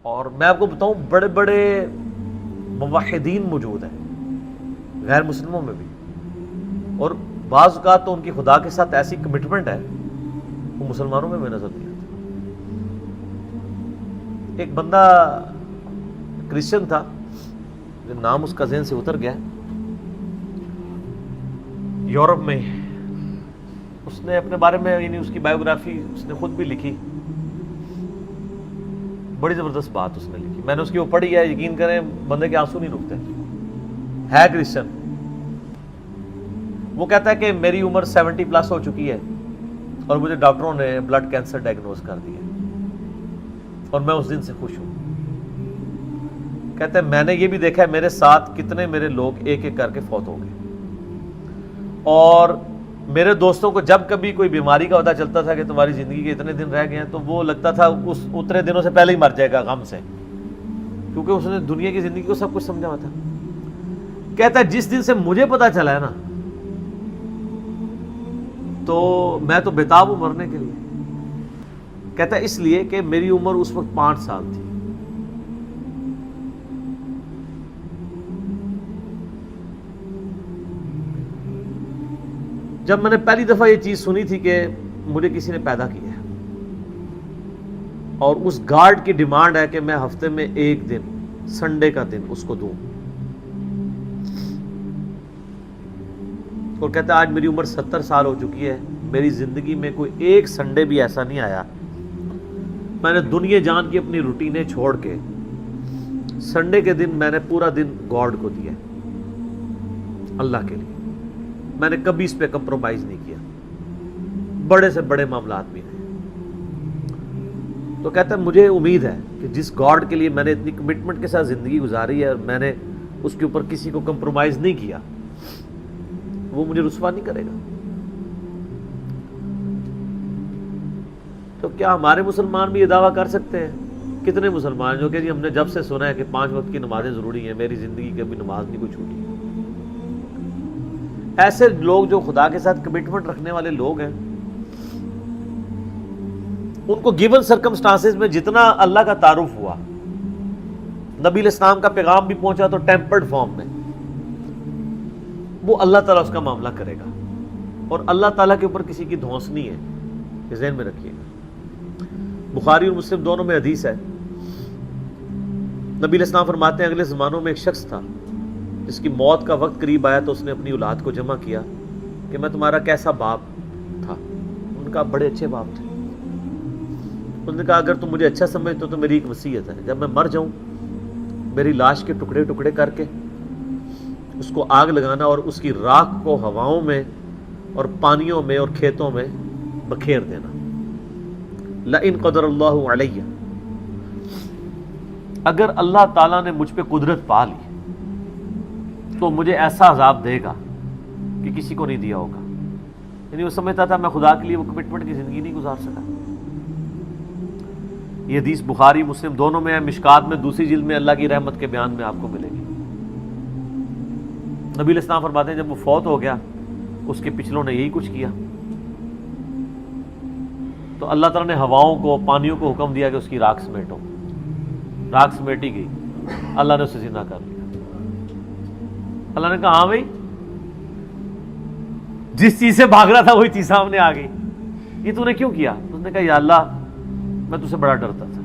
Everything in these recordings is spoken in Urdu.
اور میں آپ کو بتاؤں بڑے بڑے موحدین موجود ہیں غیر مسلموں میں بھی، اور بعض اوقات تو ان کی خدا کے ساتھ ایسی کمٹمنٹ ہے وہ مسلمانوں میں نظر نہیں آتی۔ ایک بندہ کرسچن تھا، نام اس کا ذہن سے اتر گیا، یورپ میں، اس نے اپنے بارے میں یعنی اس کی بایوگرافی اس نے خود بھی لکھی، بڑی زبردست بات اس نے لکھی، میں نے اس کی وہ پڑھی ہے، یقین کریں بندے کے آنسو نہیں رکتے، ہے کرسچن۔ وہ کہتا ہے کہ میری عمر 70+ ہو چکی ہے اور مجھے ڈاکٹروں نے بلڈ کینسر ڈائگنوز کر دیا اور میں اس دن سے خوش ہوں۔ کہتا ہے میں نے یہ بھی دیکھا ہے میرے ساتھ کتنے میرے لوگ ایک ایک کر کے فوت ہو گئے، اور میرے دوستوں کو جب کبھی کوئی بیماری کا پتہ چلتا تھا کہ تمہاری زندگی کے اتنے دن رہ گئے ہیں تو وہ لگتا تھا اس اتنے دنوں سے پہلے ہی مر جائے گا غم سے، کیونکہ اس نے دنیا کی زندگی کو سب کچھ سمجھا ہوا تھا۔ کہتا ہے جس دن سے مجھے پتہ چلا ہے نا تو میں تو بےتاب ہوں مرنے کے لیے۔ کہتا ہے اس لیے کہ میری عمر اس وقت 5 سال تھی۔ جب میں نے پہلی دفعہ یہ چیز سنی تھی کہ مجھے کسی نے پیدا کیا ہے اور اس گارڈ کی ڈیمانڈ ہے کہ میں ہفتے میں ایک دن سنڈے کا دن اس کو دوں، اور کہتا ہے آج میری عمر 70 سال ہو چکی ہے، میری زندگی میں کوئی ایک سنڈے بھی ایسا نہیں آیا میں نے دنیا جان کی اپنی روٹینیں چھوڑ کے سنڈے کے دن میں نے پورا دن گاڈ کو دیا اللہ کے لیے، میں نے کبھی اس پہ کمپرومائز نہیں کیا، بڑے سے بڑے معاملات بھی نہیں۔ تو کہتا ہے مجھے امید ہے کہ جس گاڈ کے لیے میں نے اتنی کمٹمنٹ کے ساتھ زندگی گزاری ہے اور میں نے اس کے اوپر کسی کو کمپرومائز نہیں کیا، وہ مجھے رسوا نہیں کرے گا۔ تو کیا ہمارے مسلمان بھی یہ دعویٰ کر سکتے ہیں؟ کتنے مسلمان جو کہ جی ہم نے جب سے سنا ہے کہ 5 وقت کی نمازیں ضروری ہیں، میری زندگی کبھی نماز نہیں کوئی چھوٹی۔ ایسے لوگ جو خدا کے ساتھ کمٹمنٹ رکھنے والے لوگ ہیں، ان کو گیون سرکمسٹانسز میں جتنا اللہ کا تعارف ہوا، نبی علیہ السلام کا پیغام بھی پہنچا تو ٹیمپرڈ فارم میں، وہ اللہ تعالیٰ اس کا معاملہ کرے گا، اور اللہ تعالیٰ کے اوپر کسی کی دھونس نہیں ہے، یہ ذہن میں رکھیے گا۔ بخاری اور مسلم دونوں میں حدیث ہے، نبی علیہ السلام فرماتے ہیں اگلے زمانوں میں ایک شخص تھا جس کی موت کا وقت قریب آیا تو اس نے اپنی اولاد کو جمع کیا کہ میں تمہارا کیسا باپ تھا؟ ان کا بڑے اچھے باپ تھے۔ انہوں نے کہا اگر تم مجھے اچھا سمجھتے ہو تو میری ایک وصیت ہے، جب میں مر جاؤں میری لاش کے ٹکڑے ٹکڑے کر کے اس کو آگ لگانا اور اس کی راکھ کو ہواؤں میں اور پانیوں میں اور کھیتوں میں بکھیر دینا۔ لئن قدر اللہ علیہ، اگر اللہ تعالیٰ نے مجھ پہ قدرت پا لی تو مجھے ایسا عذاب دے گا کہ کسی کو نہیں دیا ہوگا۔ یعنی وہ سمجھتا تھا میں خدا کے لیے وہ کمٹمنٹ کی زندگی نہیں گزار سکا۔ یہ حدیث بخاری مسلم دونوں میں ہے، مشکات میں دوسری جلد میں اللہ کی رحمت کے بیان میں آپ کو ملے گی۔ نبی علیہ السلام فرماتے ہیں جب وہ فوت ہو گیا اس کے پچھلوں نے یہی کچھ کیا، تو اللہ تعالیٰ نے ہواؤں کو پانیوں کو حکم دیا کہ اس کی راکھ سمیٹو، راکھ سمیٹی گئی، اللہ نے اسے زندہ کر لیا۔ اللہ نے کہا ہاں بھائی جس چیز سے بھاگ رہا تھا وہی چیز سامنے آ گئی، یہ تو نے کیوں کیا؟ اس نے کہا یا اللہ میں تجھ سے بڑا ڈرتا تھا،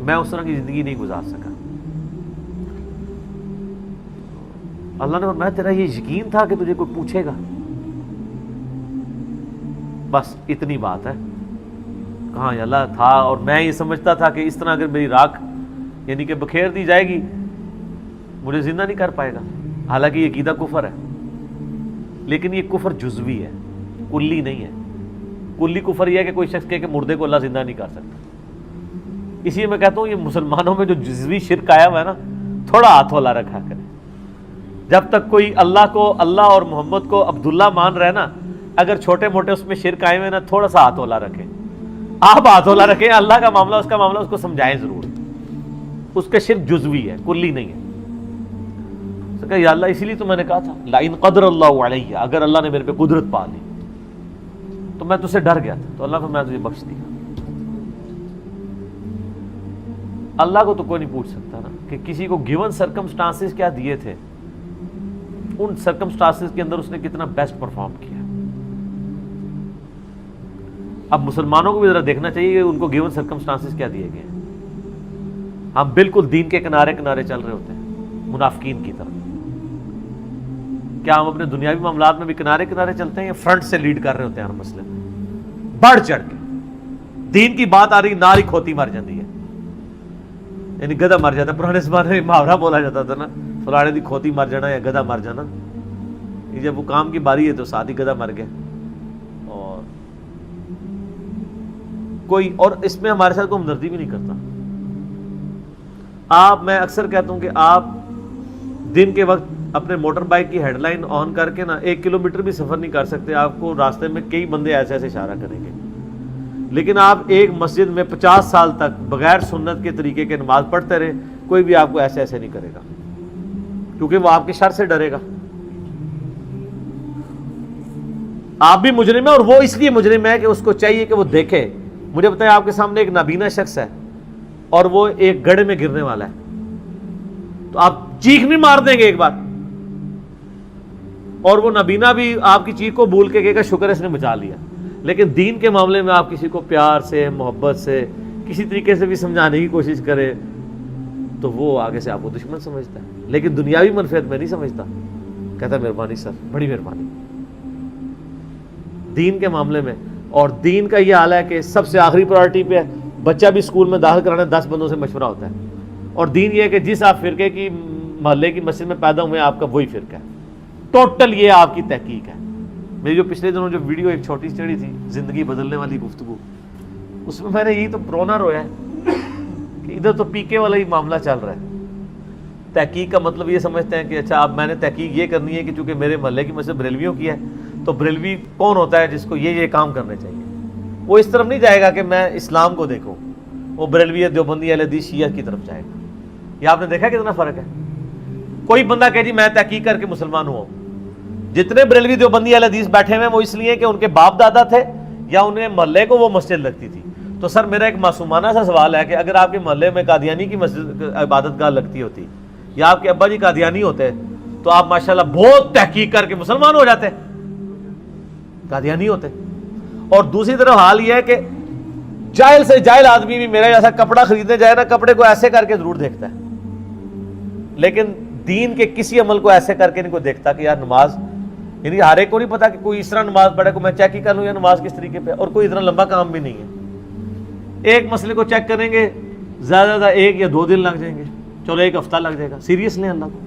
میں اس طرح کی زندگی نہیں گزار سکا۔ اللہ نے فرمایا تیرا یہ یقین تھا کہ تجھے کوئی پوچھے گا؟ بس اتنی بات ہے۔ کہاں یا اللہ تھا، اور میں یہ سمجھتا تھا کہ اس طرح اگر میری راکھ یعنی کہ بکھیر دی جائے گی مجھے زندہ نہیں کر پائے گا، حالانکہ یہ عقیدہ کفر ہے، لیکن یہ کفر جزوی ہے، کلی نہیں ہے۔ کلی کفر یہ ہے کہ کوئی شخص کہے کہ مردے کو اللہ زندہ نہیں کر سکتا۔ اسی لیے میں کہتا ہوں یہ مسلمانوں میں جو جزوی شرک آیا ہوا ہے نا، تھوڑا ہاتھ والا رکھا کرے۔ جب تک کوئی اللہ کو، اللہ اور محمد کو عبداللہ مان رہے نا، اگر چھوٹے موٹے اس میں شرک آئے ہوئے نا، تھوڑا سا ہاتھ والا رکھیں، آپ ہاتھ والا رکھیں، اللہ کا معاملہ اس کا معاملہ اس کو سمجھائیں ضرور، اس کا شرک جزوی ہے، کلی نہیں ہے۔ کہ یا اللہ اسی لیے تو میں نے کہا تھا لئن قدر اللہ علیہ، اگر اللہ نے میرے پہ قدرت پا لی تو میں تجھ سے ڈر گیا تھا، تو اللہ نے میں تجھے بخش دیا۔ اللہ کو تو کوئی نہیں پوچھ سکتا نا کہ کسی کو گیون سرکمسٹانسز کیا دیے تھے، ان سرکمسٹانسز کے اندر اس نے کتنا بیسٹ پرفارم کیا۔ اب مسلمانوں کو بھی ذرا دیکھنا چاہیے کہ ان کو گیون سرکمسٹانسز کیا دیے گئے ہیں۔ ہم بالکل دین کے کنارے کنارے چل رہے ہوتے ہیں منافقین کی طرح۔ کیا ہم اپنے دنیاوی معاملات میں بھی کنارے کنارے چلتے ہیں یا فرنٹ سے لیڈ کر رہے ہوتے ہیں ہر مسئلے میں؟ بڑھ چڑھ کے دین کی بات آ رہی ناری کھوتی مر جاتی ہے، یعنی گدھا مر جاتا ہے۔ پرانے زمانے میں محاورہ بولا جاتا تھا نا، فلانے دی کھوتی مر جانا یا گدھا مر جانا۔ یہ جب وہ کام کی باری ہے تو ساتھ ہی گدھا مر گیا۔ اور کوئی اور اس میں ہمارے ساتھ کوئی ہمدردی بھی نہیں کرتا۔ میں اکثر کہتا ہوں کہ آپ دن کے وقت اپنے موٹر بائک کی ہیڈ لائن آن کر کے نا 1 کلومیٹر بھی سفر نہیں کر سکتے، آپ کو راستے میں کئی بندے ایسے ایسے اشارہ کریں گے، لیکن آپ ایک مسجد میں 50 سال تک بغیر سنت کے طریقے کے نماز پڑھتے رہے، کوئی بھی آپ کو ایسے ایسے نہیں کرے گا، کیونکہ وہ آپ کے شر سے ڈرے گا۔ آپ بھی مجرم ہے، اور وہ اس لیے مجرم ہے کہ اس کو چاہیے کہ وہ دیکھے۔ مجھے بتائیں، آپ کے سامنے ایک نابینا شخص ہے اور وہ ایک گڑھے میں گرنے والا ہے، تو آپ چیخ نہیں مار دیں گے ایک بار؟ اور وہ نابینا بھی آپ کی چیخ کو بھول کے کہے گا شکر ہے اس نے بچا لیا۔ لیکن دین کے معاملے میں آپ کسی کو پیار سے، محبت سے، کسی طریقے سے بھی سمجھانے کی کوشش کرے تو وہ آگے سے آپ کو دشمن سمجھتا ہے، لیکن دنیاوی منفعت میں نہیں سمجھتا، کہتا ہے مہربانی سر، بڑی مہربانی۔ دین کے معاملے میں، اور دین کا یہ حال ہے کہ سب سے آخری پرائرٹی پہ ہے، بچہ بھی اسکول میں داخل کرانا 10 بندوں سے مشورہ ہوتا ہے، اور دین یہ ہے کہ جس آپ فرقے کی محلے کی مسجد میں پیدا ہوئے ہیں آپ کا وہی فرقہ ہے، ٹوٹل یہ آپ کی تحقیق ہے۔ میری جو پچھلے دنوں جو ویڈیو ایک چھوٹی چڑی تھی، زندگی بدلنے والی گفتگو، اس میں نے یہی تو پرونا رویا ہے کہ ادھر تو پیکے والا ہی معاملہ چل رہا ہے۔ تحقیق کا مطلب یہ سمجھتے ہیں کہ اچھا اب میں نے تحقیق یہ کرنی ہے کہ چونکہ میرے محلے کی مسجد بریلویوں کی ہے تو بریلوی کون ہوتا ہے جس کو یہ کام کرنے چاہیے۔ وہ اس طرف نہیں جائے گا کہ میں اسلام کو دیکھوں، وہ بریلوی دیوبندی اہل حدیث شیعہ کی طرف جائے گا۔ یہ آپ نے دیکھا کتنا فرق ہے؟ کوئی بندہ کہ جی میں تحقیق کر کے مسلمان ہوا ہوں۔ جتنے بریلوی دیوبندی اہل حدیث بیٹھے ہوئے ہیں وہ اس لیے کہ ان کے باپ دادا تھے یا انہیں محلے کو وہ مسجد لگتی تھی۔ تو سر میرا ایک معصومانہ سا سوال ہے کہ اگر آپ کے محلے میں قادیانی کی مسجد عبادت گاہ لگتی ہوتی یا آپ کے ابا جی قادیانی ہوتے تو آپ ماشاءاللہ بہت تحقیق کر کے مسلمان ہو جاتے، قادیانی ہوتے۔ اور دوسری طرف حال یہ ہے کہ جاہل سے جاہل آدمی بھی میرا جیسا کپڑا خریدنے جائے نا، کپڑے کو ایسے کر کے ضرور دیکھتا ہے، لیکن دین کے کسی عمل کو ایسے کر کے نہیں کوئی دیکھتا کہ یار نماز، یعنی ہر ایک کو نہیں پتا کہ کوئی اس طرح نماز پڑھے کو میں چیک ہی کر لوں یا نماز کس طریقے پہ، اور کوئی اتنا لمبا کام بھی نہیں ہے۔ ایک مسئلے کو چیک کریں گے زیادہ زیادہ 1 یا 2 دن لگ جائیں گے، چلو 1 ہفتہ لگ جائے گا۔ سیریس لیں اللہ کو،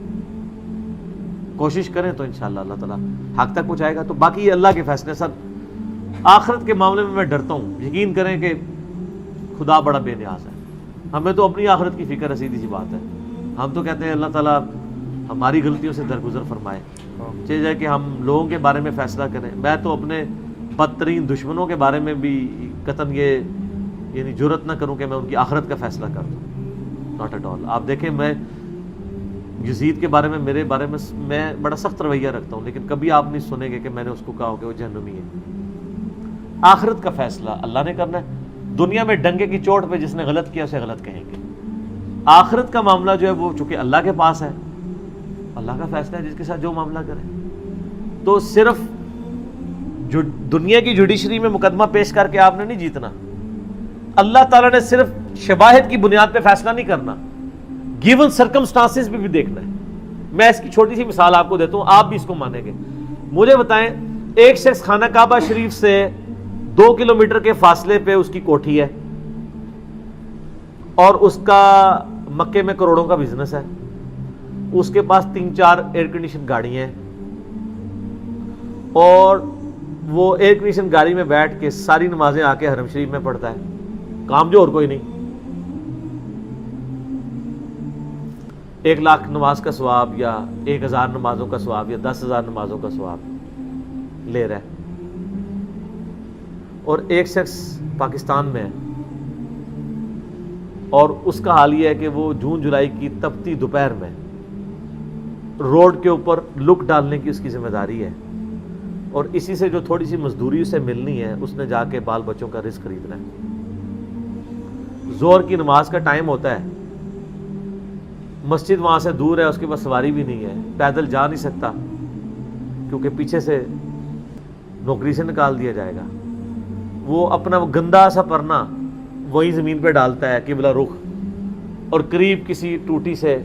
کوشش کریں تو انشاءاللہ اللہ تعالیٰ حق تک پہنچائے گا۔ تو باقی یہ اللہ کے فیصلے۔ سر آخرت کے معاملے میں ڈرتا ہوں، یقین کریں کہ خدا بڑا بے نیاز ہے، ہمیں تو اپنی آخرت کی فکر ہے، سیدھی سی بات ہے۔ ہم تو کہتے ہیں اللہ تعالیٰ ہماری غلطیوں سے درگزر فرمائے، چاہیے کہ ہم لوگوں کے بارے میں فیصلہ کریں۔ میں تو اپنے بدترین دشمنوں کے بارے میں بھی قطعاً یہ یعنی جرأت نہ کروں کہ میں ان کی آخرت کا فیصلہ کر دوں، ناٹ ایٹ آل۔ آپ دیکھیں میں یزید کے بارے میں، میرے بارے میں میں بڑا سخت رویہ رکھتا ہوں، لیکن کبھی آپ نہیں سنیں گے کہ میں نے اس کو کہا ہو کہ وہ جہنمی ہے۔ آخرت کا فیصلہ اللہ نے کرنا ہے۔ دنیا میں ڈنگے کی چوٹ پہ جس نے غلط کیا اسے غلط کہیں گے۔ آخرت کا معاملہ جو ہے وہ چونکہ اللہ کے پاس ہے، اللہ کا فیصلہ ہے جس کے ساتھ جو معاملہ کرے۔ تو صرف جو دنیا کی جوڈیشری میں مقدمہ پیش کر کے آپ نے نہیں جیتنا، اللہ تعالیٰ نے صرف شواہد کی بنیاد پہ فیصلہ نہیں کرنا، گیون سرکمسٹانسز بھی دیکھنا ہے۔ میں اس کی چھوٹی سی مثال آپ کو دیتا ہوں، آپ بھی اس کو مانیں گے۔ مجھے بتائیں، ایک شخص خانہ کعبہ شریف سے 2 کلومیٹر کے فاصلے پہ اس کی کوٹھی ہے اور اس کا مکے میں کروڑوں کا بزنس ہے، اس کے پاس 3-4 ایئر کنڈیشن گاڑیاں ہیں، اور وہ ایئر کنڈیشن گاڑی میں بیٹھ کے ساری نمازیں آ کے حرم شریف میں پڑھتا ہے، کام جو اور کوئی نہیں۔ 1 لاکھ نماز کا ثواب یا 1000 نمازوں کا ثواب یا 10,000 نمازوں کا ثواب لے رہا ہے۔ اور ایک شخص پاکستان میں ہے اور اس کا حال یہ ہے کہ وہ جون جولائی کی تپتی دوپہر میں روڈ کے اوپر لک ڈالنے کی اس کی ذمہ داری ہے، اور اسی سے جو تھوڑی سی مزدوری اسے ملنی ہے اس نے جا کے بال بچوں کا رزق خریدنا ہے۔ ظہر کی نماز کا ٹائم ہوتا ہے مسجد وہاں سے دور ہے، اس کے پاس سواری بھی نہیں ہے، پیدل جا نہیں سکتا کیونکہ پیچھے سے نوکری سے نکال دیا جائے گا، وہ اپنا گندا سا پرنا وہی زمین پہ ڈالتا ہے قبلہ رخ، اور قریب کسی ٹوٹی سے،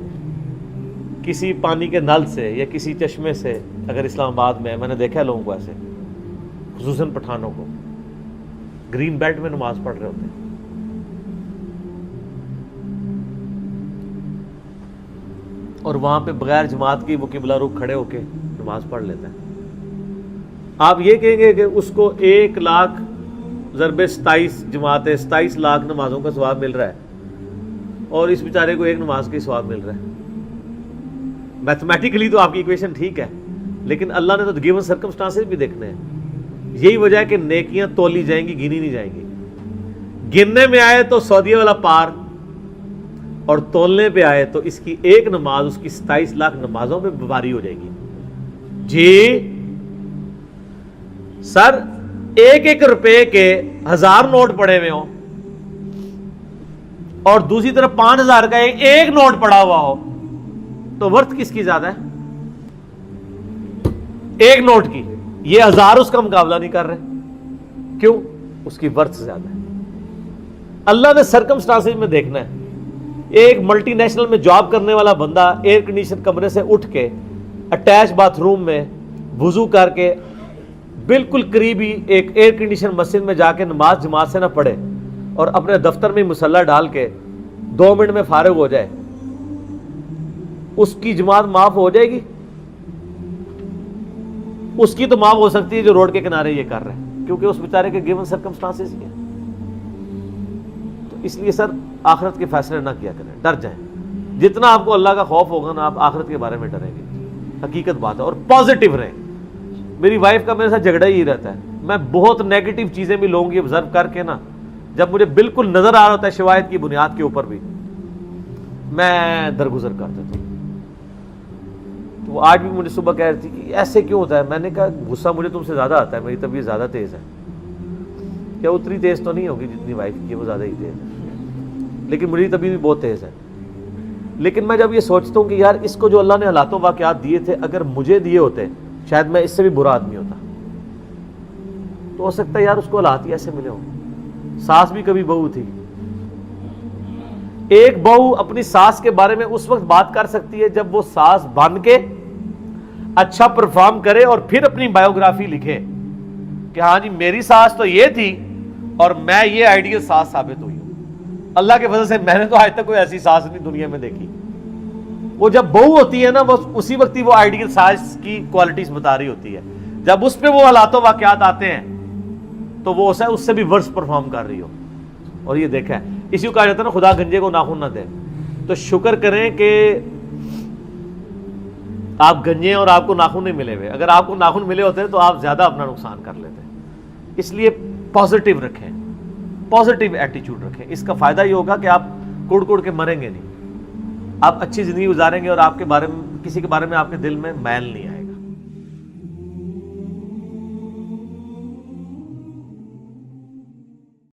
کسی پانی کے نل سے یا کسی چشمے سے، اگر اسلام آباد میں نے دیکھا ہے لوگوں کو ایسے، خصوصاً پٹھانوں کو، گرین بیلٹ میں نماز پڑھ رہے ہوتے ہیں. اور وہاں پہ بغیر جماعت کی وہ قبلہ رخ کھڑے ہو کے نماز پڑھ لیتا ہے. آپ یہ کہیں گے کہ اس کو 1,00,000 ضرب 27 جماعتیں 27 لاکھ نمازوں کا ثواب مل رہا ہے اور اس بیچارے کو ایک نماز کا ثواب مل رہا ہے. میتھمیٹیکلی تو آپ کی ایکویشن ٹھیک ہے، لیکن اللہ نے تو گیون سرکمسٹانسز بھی دیکھنے ہیں. یہی وجہ ہے کہ نیکیاں تولی جائیں گی، گنی نہیں جائیں گی. گننے میں آئے تو سعودیہ والا پار، اور تولنے پہ آئے تو اس کی ایک نماز اس کی 27 لاکھ نمازوں میں باری ہو جائے گی. جی سر، 1 روپے کے 1000 نوٹ پڑے ہوئے ہوں اور دوسری طرف 5000 کا ایک نوٹ پڑا ہوا ہو تو ورتھ کس کی زیادہ ہے؟ ایک نوٹ کی. یہ 1000 اس کا مقابلہ نہیں کر رہے. کیوں؟ اس کی ورتھ زیادہ ہے. اللہ نے سرکمسٹانسز میں دیکھنا ہے. ایک ملٹی نیشنل میں جاب کرنے والا بندہ ایئر کنڈیشن کمرے سے اٹھ کے اٹیچ باتھ روم میں وضو کر کے بالکل قریبی ایک ایئر کنڈیشن مسجد میں جا کے نماز جماعت سے نہ پڑھے اور اپنے دفتر میں مصلی ڈال کے 2 منٹ میں فارغ ہو جائے، اس کی جماعت معاف ہو جائے گی؟ اس کی تو معاف ہو سکتی ہے جو روڈ کے کنارے یہ کر رہے ہیں، کیونکہ اس بیچارے کے گیون سرکمسٹانسز ہی ہیں. تو اس لیے سر آخرت کے فیصلے نہ کیا کریں، ڈر جائیں. جتنا آپ کو اللہ کا خوف ہوگا نا، آپ آخرت کے بارے میں ڈریں گے. حقیقت بات ہے. اور پازیٹیو رہیں. میری وائف کا میرے ساتھ جھگڑا ہی رہتا ہے. میں بہت نیگیٹو چیزیں بھی لوگوں کی آبزرو کر کے نا، جب مجھے بالکل نظر آ رہا ہوتا ہے شواہد کی بنیاد کے اوپر بھی، میں درگزر کر دیتا ہوں. تو وہ آج بھی مجھے صبح کہہ رہی تھی کہ ایسے کیوں ہوتا ہے. میں نے کہا غصہ مجھے تم سے زیادہ آتا ہے، میری طبیعت زیادہ تیز ہے. کیا اتنی تیز تو نہیں ہوگی جتنی وائف کی ہے، وہ زیادہ ہی تیز ہے، لیکن میری طبیعت بھی بہت تیز ہے. لیکن میں جب یہ سوچتا ہوں کہ یار اس کو جو اللہ نے حالات و واقعات دیے تھے، اگر مجھے دیے ہوتے شاید میں اس سے بھی برا آدمی ہوتا. تو ہو سکتا ہے یار اس کو حالات ہی ایسے ملے ہوں. ساس بھی کبھی بہو تھی. ایک بہو اپنی ساس کے بارے میں اس وقت بات کر سکتی ہے جب وہ ساس بن کے اچھا پرفارم کرے اور پھر اپنی بایوگرافی لکھے کہ ہاں جی میری ساس تو یہ تھی اور میں یہ آئیڈیل ساس ثابت ہوئی ہوں. اللہ کے فضل سے میں نے تو آج تک کوئی ایسی ساس نہیں دنیا میں دیکھی. وہ جب بہو ہوتی ہے نا، وہ اسی وقت ہی وہ آئیڈیل ساس کی کوالٹیز بتا رہی ہوتی ہے. جب اس پہ وہ حالات و واقعات آتے ہیں تو وہ اس سے بھی ورس پرفارم کر رہی ہو. اور یہ دیکھا ہے، اسی کو کہا جاتا ہے نا خدا گنجے کو ناخن نہ دے. تو شکر کریں کہ آپ گنجے اور آپ کو ناخن نہیں ملے ہوئے. اگر آپ کو ناخن ملے ہوتے تو آپ زیادہ اپنا نقصان کر لیتے. اس لیے پازیٹیو رکھیں، پازیٹیو ایٹیچیوڈ رکھیں. اس کا فائدہ یہ ہوگا کہ آپ کڑ کڑ کے مریں گے نہیں، آپ اچھی زندگی گزاریں گے اور آپ کے بارے میں کسی کے بارے میں آپ کے دل میں میل نہیں آئے.